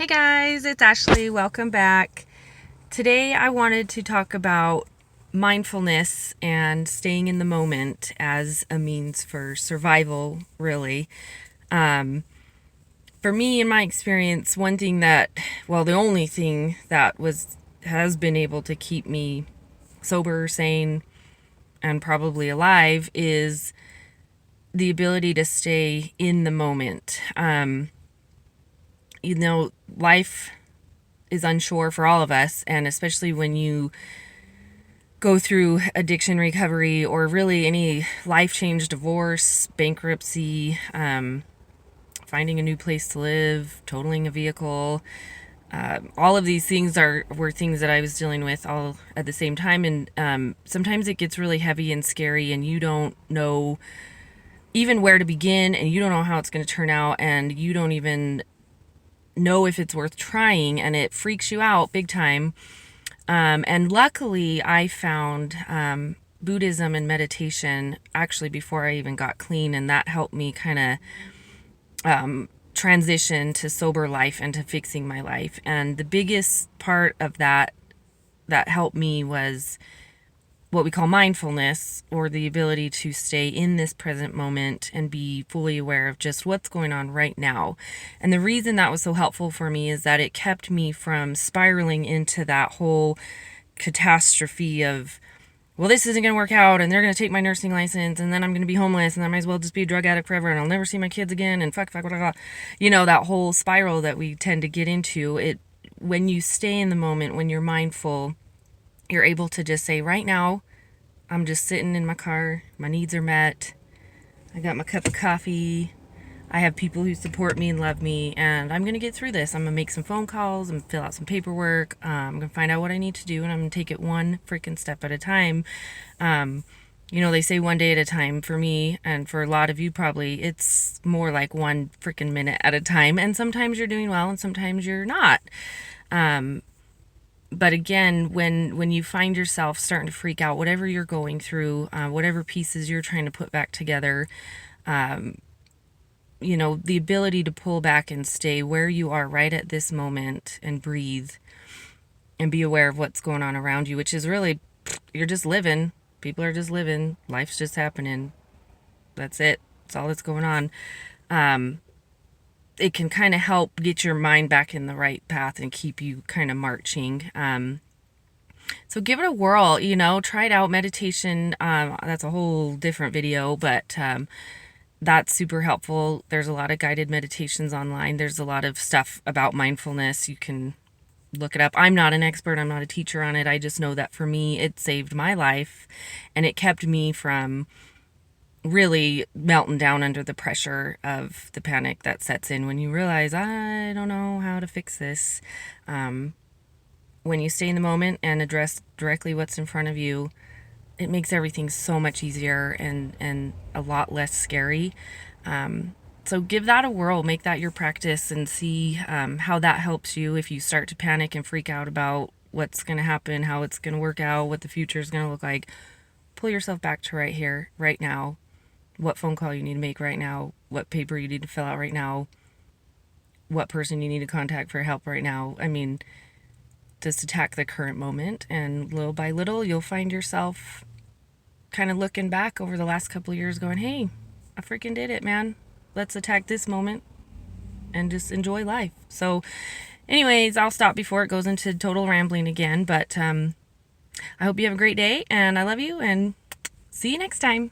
Hey guys, it's Ashley. Welcome back. Today I wanted to talk about mindfulness and staying in the moment as a means for survival, really. Um, for me, in my experience, the only thing that has been able to keep me sober, sane, and probably alive is the ability to stay in the moment. Life is unsure for all of us, and especially when you go through addiction recovery or really any life change, divorce, bankruptcy, finding a new place to live, totaling a vehicle. All of these things were things that I was dealing with all at the same time, and sometimes it gets really heavy and scary, and you don't know even where to begin, and you don't know how it's going to turn out, and you don't even know if it's worth trying, and it freaks you out big time. And luckily, I found Buddhism and meditation actually before I even got clean, and that helped me kind of transition to sober life and to fixing my life. And the biggest part of that helped me was what we call mindfulness, or the ability to stay in this present moment and be fully aware of just what's going on right now. And the reason that was so helpful for me is that it kept me from spiraling into that whole catastrophe of, well, this isn't going to work out, and they're going to take my nursing license, and then I'm going to be homeless, and I might as well just be a drug addict forever, and I'll never see my kids again, and fuck, blah, blah, blah. That whole spiral that we tend to get into. When you stay in the moment, when you're mindful, you're able to just say, right now, I'm just sitting in my car. My needs are met. I got my cup of coffee. I have people who support me and love me, and I'm going to get through this. I'm going to make some phone calls. I'm going to fill out some paperwork. I'm going to find out what I need to do, and I'm going to take it one freaking step at a time. They say one day at a time. For me, and for a lot of you probably, it's more like one freaking minute at a time. And sometimes you're doing well, and sometimes you're not. But again, when you find yourself starting to freak out, whatever you're going through, whatever pieces you're trying to put back together, the ability to pull back and stay where you are right at this moment and breathe and be aware of what's going on around you, which is really, you're just living. People are just living. Life's just happening. That's it. That's all that's going on. It can kind of help get your mind back in the right path and keep you kind of marching. So give it a whirl, try it out. Meditation, that's a whole different video, but that's super helpful. There's a lot of guided meditations online. There's a lot of stuff about mindfulness. You can look it up. I'm not an expert. I'm not a teacher on it. I just know that for me, it saved my life, and it kept me from really melting down under the pressure of the panic that sets in when you realize, I don't know how to fix this. When you stay in the moment and address directly what's in front of you, it makes everything so much easier and a lot less scary. So give that a whirl, make that your practice, and see how that helps you if you start to panic and freak out about what's going to happen, how it's going to work out, what the future is going to look like. Pull yourself back to right here, right now. What phone call you need to make right now, what paper you need to fill out right now, what person you need to contact for help right now. I mean, just attack the current moment, and little by little, you'll find yourself kind of looking back over the last couple of years going, hey, I freaking did it, man. Let's attack this moment and just enjoy life. So anyways, I'll stop before it goes into total rambling again, but I hope you have a great day, and I love you, and see you next time.